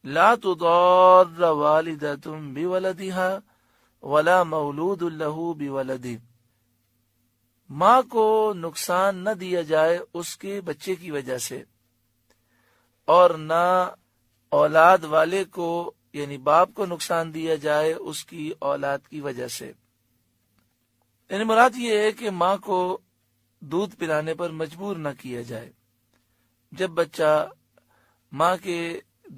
لا تضار والدۃ بولدها ولا مولود له بولدہ، ماں کو نقصان نہ دیا جائے اس کے بچے کی وجہ سے، اور نہ اولاد والے کو یعنی باپ کو نقصان دیا جائے اس کی اولاد کی وجہ سے۔ یعنی مراد یہ ہے کہ ماں کو دودھ پلانے پر مجبور نہ کیا جائے۔ جب بچہ ماں کے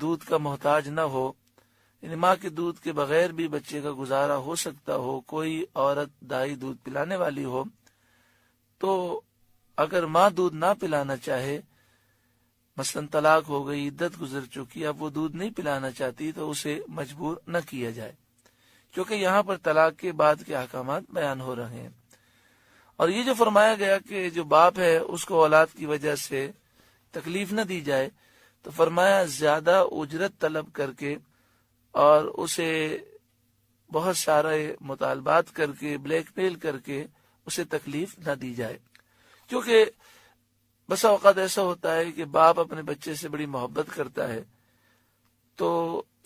دودھ کا محتاج نہ ہو، یعنی ماں کے دودھ کے بغیر بھی بچے کا گزارا ہو سکتا ہو، کوئی عورت دائی دودھ پلانے والی ہو، تو اگر ماں دودھ نہ پلانا چاہے، مثلا طلاق ہو گئی، عدت گزر چکی، اب وہ دودھ نہیں پلانا چاہتی، تو اسے مجبور نہ کیا جائے، کیونکہ یہاں پر طلاق کے بعد کے احکامات بیان ہو رہے ہیں۔ اور یہ جو فرمایا گیا کہ جو باپ ہے اس کو اولاد کی وجہ سے تکلیف نہ دی جائے، تو فرمایا زیادہ اجرت طلب کر کے اور اسے بہت سارے مطالبات کر کے، بلیک میل کر کے اسے تکلیف نہ دی جائے، کیونکہ بسا اوقات ایسا ہوتا ہے کہ باپ اپنے بچے سے بڑی محبت کرتا ہے، تو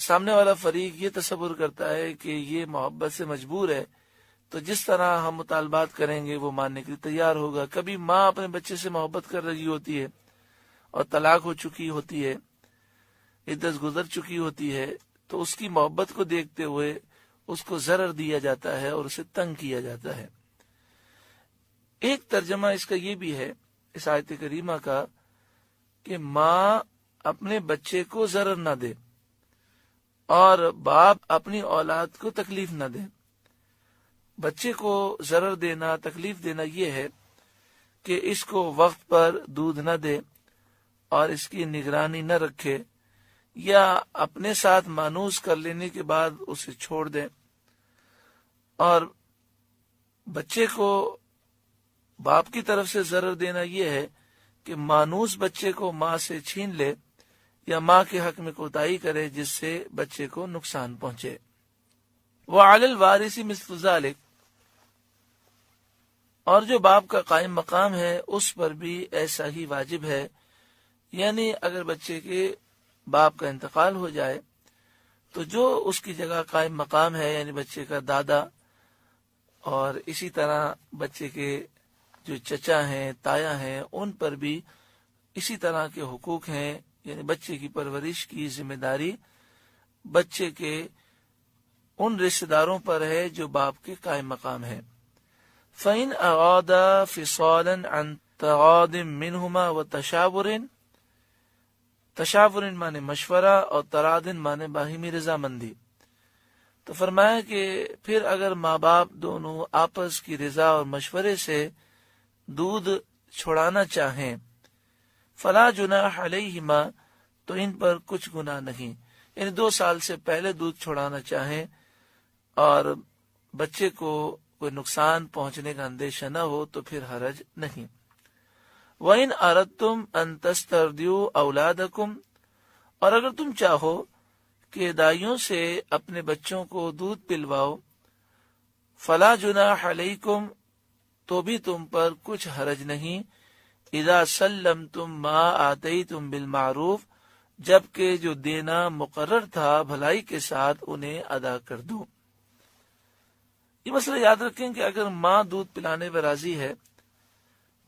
سامنے والا فریق یہ تصور کرتا ہے کہ یہ محبت سے مجبور ہے، تو جس طرح ہم مطالبات کریں گے وہ ماننے کے لیے تیار ہوگا۔ کبھی ماں اپنے بچے سے محبت کر رہی ہوتی ہے اور طلاق ہو چکی ہوتی ہے، عدت گزر چکی ہوتی ہے، تو اس کی محبت کو دیکھتے ہوئے اس کو ضرر دیا جاتا ہے اور اسے تنگ کیا جاتا ہے۔ ایک ترجمہ اس کا یہ بھی ہے اس آیت کریمہ کا کہ ماں اپنے بچے کو ضرر نہ دے اور باپ اپنی اولاد کو تکلیف نہ دے۔ بچے کو ضرر دینا، تکلیف دینا یہ ہے کہ اس کو وقت پر دودھ نہ دے اور اس کی نگرانی نہ رکھے، یا اپنے ساتھ مانوس کر لینے کے بعد اسے چھوڑ دے۔ اور بچے کو باپ کی طرف سے ضرر دینا یہ ہے کہ مانوس بچے کو ماں سے چھین لے یا ماں کے حق میں کوتاہی کرے جس سے بچے کو نقصان پہنچے۔ وَعَلَى الْوَارِثِ مِثْلُ ذَلِكَ، اور جو باپ کا قائم مقام ہے اس پر بھی ایسا ہی واجب ہے، یعنی اگر بچے کے باپ کا انتقال ہو جائے تو جو اس کی جگہ قائم مقام ہے، یعنی بچے کا دادا، اور اسی طرح بچے کے جو چچا ہیں، تایا ہیں، ان پر بھی اسی طرح کے حقوق ہیں، یعنی بچے کی پرورش کی ذمہ داری بچے کے ان رشتہ داروں پر ہے جو باپ کے قائم مقام ہیں۔ فَإِنْ أَرَادَا فِصَالًا عَنْ تَرَاضٍ مِّنْهُمَا وَتَشَاوُرٍ، تشاور مانے مشورہ اور ترادن مانے باہمی رضامندی، تو فرمایا کہ پھر اگر ماں باپ دونوں آپس کی رضا اور مشورے سے دودھ چھڑانا چاہیں، فلا جناح علیہما، تو ان پر کچھ گناہ نہیں، یعنی 2 سال سے پہلے دودھ چھڑانا چاہیں اور بچے کو کوئی نقصان پہنچنے کا اندیشہ نہ ہو تو پھر حرج نہیں۔ وَإِنْ أَرَدْتُمْ أَن تَسْتَرْضِعُوا أَوْلَادَكُمْ، اور اگر تم چاہو کہ دائیوں سے اپنے بچوں کو دودھ پلواؤ، فلا جناح علیکم، تو بھی تم پر کچھ حرج نہیں، اذا سلمتم ما آتیتم بالمعروف، جبکہ جو دینا مقرر تھا بھلائی کے ساتھ انہیں ادا کر دو۔ یہ مسئلہ یاد رکھیں کہ اگر ماں دودھ پلانے پر راضی ہے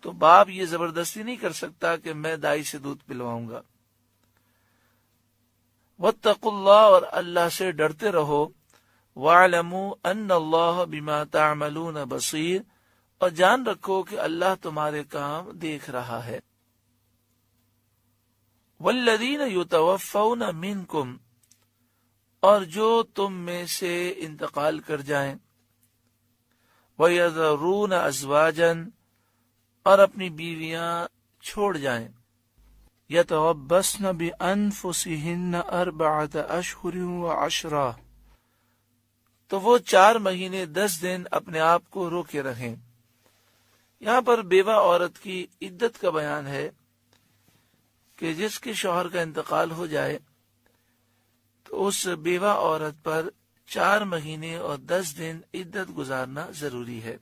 تو باپ یہ زبردستی نہیں کر سکتا کہ میں دائی سے دودھ پلواؤں گا۔ واتقوا اللہ، اور اللہ سے ڈرتے رہو، واعلموا ان اللہ بما تعملون بصیر، اور جان رکھو کہ اللہ تمہارے کام دیکھ رہا ہے۔ والذین یتوفون منکم، اور جو تم میں سے انتقال کر جائیں، وَيَذَرُونَ أَزْوَاجًا، اور اپنی بیویاں چھوڑ جائیں، يَتَرَبَّصْنَ بِأَنفُسِهِنَّ 4 أَشْهُرٍ وَعَشْرًا، تو وہ 4 مہینے 10 دن اپنے آپ کو روکے رہیں۔ یہاں پر بیوہ عورت کی عدت کا بیان ہے کہ جس کے شوہر کا انتقال ہو جائے تو اس بیوہ عورت پر 4 مہینے اور 10 دن عدت گزارنا ضروری ہے۔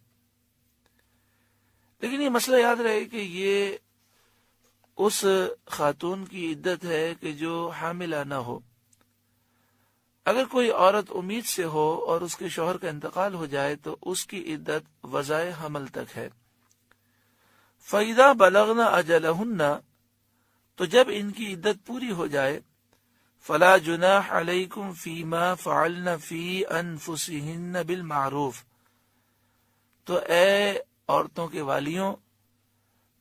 لیکن یہ مسئلہ یاد رہے کہ یہ اس خاتون کی عدت ہے کہ جو حاملہ نہ ہو، اگر کوئی عورت امید سے ہو اور اس کے شوہر کا انتقال ہو جائے تو اس کی عدت وضع حمل تک ہے۔ فَإِذَا بَلَغْنَ أَجَلَهُنَّ، تو جب ان کی عدت پوری ہو جائے، فَلَا جُنَاحَ عَلَيْكُمْ فِي مَا فَعَلْنَ فِي أَنفُسِهِنَّ بِالْمَعْرُوفِ، تو اے عورتوں کے والیوں،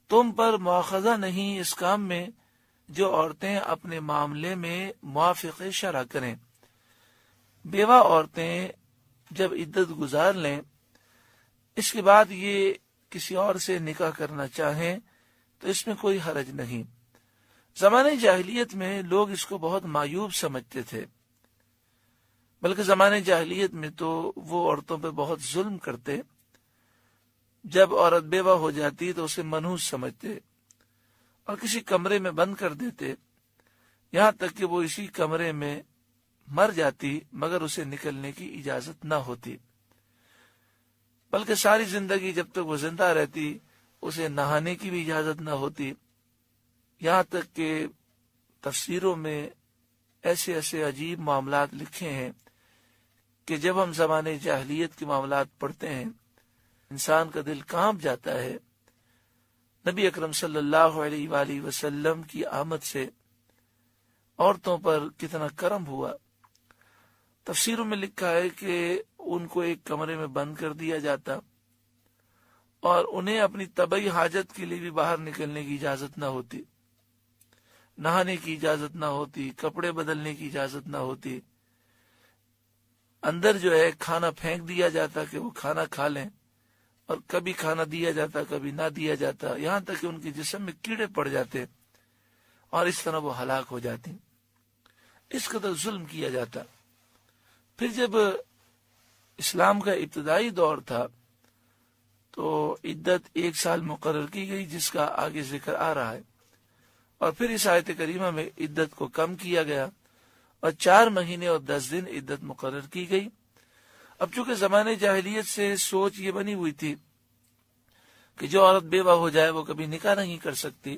تم پر مواخذہ نہیں اس کام میں جو عورتیں اپنے معاملے میں موافق شرع کریں۔ بیوہ عورتیں جب عدت گزار لیں، اس کے بعد یہ کسی اور سے نکاح کرنا چاہیں تو اس میں کوئی حرج نہیں۔ زمانے جاہلیت میں لوگ اس کو بہت معیوب سمجھتے تھے، بلکہ زمانے جاہلیت میں تو وہ عورتوں پہ بہت ظلم کرتے۔ جب عورت بیوہ ہو جاتی تو اسے منحوس سمجھتے اور کسی کمرے میں بند کر دیتے، یہاں تک کہ وہ اسی کمرے میں مر جاتی مگر اسے نکلنے کی اجازت نہ ہوتی، بلکہ ساری زندگی جب تک وہ زندہ رہتی اسے نہانے کی بھی اجازت نہ ہوتی۔ یہاں تک کہ تفسیروں میں ایسے ایسے عجیب معاملات لکھے ہیں کہ جب ہم زمانے جاہلیت کے معاملات پڑھتے ہیں انسان کا دل کانپ جاتا ہے۔ نبی اکرم صلی اللہ علیہ وآلہ وسلم کی آمد سے عورتوں پر کتنا کرم ہوا۔ تفسیروں میں لکھا ہے کہ ان کو ایک کمرے میں بند کر دیا جاتا اور انہیں اپنی طبعی حاجت کے لیے بھی باہر نکلنے کی اجازت نہ ہوتی، نہانے کی اجازت نہ ہوتی، کپڑے بدلنے کی اجازت نہ ہوتی۔ اندر جو ہے کھانا پھینک دیا جاتا کہ وہ کھانا کھا لیں، اور کبھی کھانا دیا جاتا کبھی نہ دیا جاتا، یہاں تک کہ ان کے جسم میں کیڑے پڑ جاتے اور اس طرح وہ ہلاک ہو جاتی۔ اس قدر ظلم کیا جاتا۔ پھر جب اسلام کا ابتدائی دور تھا تو عدت 1 سال مقرر کی گئی، جس کا آگے ذکر آ رہا ہے، اور پھر اس آیت کریمہ میں عدت کو کم کیا گیا اور 4 مہینے اور 10 دن عدت مقرر کی گئی۔ اب چونکہ زمانے جاہلیت سے سوچ یہ بنی ہوئی تھی کہ جو عورت بیوہ ہو جائے وہ کبھی نکاح نہیں کر سکتی،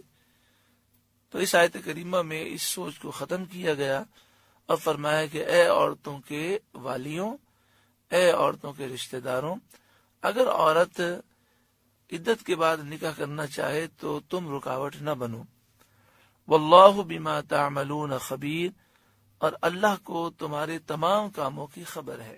تو اس آیت کریمہ میں اس سوچ کو ختم کیا گیا اور فرمایا کہ اے عورتوں کے والیوں، اے عورتوں کے رشتہ داروں، اگر عورت عدت کے بعد نکاح کرنا چاہے تو تم رکاوٹ نہ بنو۔ واللہ بما تعملون خبیر، اور اللہ کو تمہارے تمام کاموں کی خبر ہے۔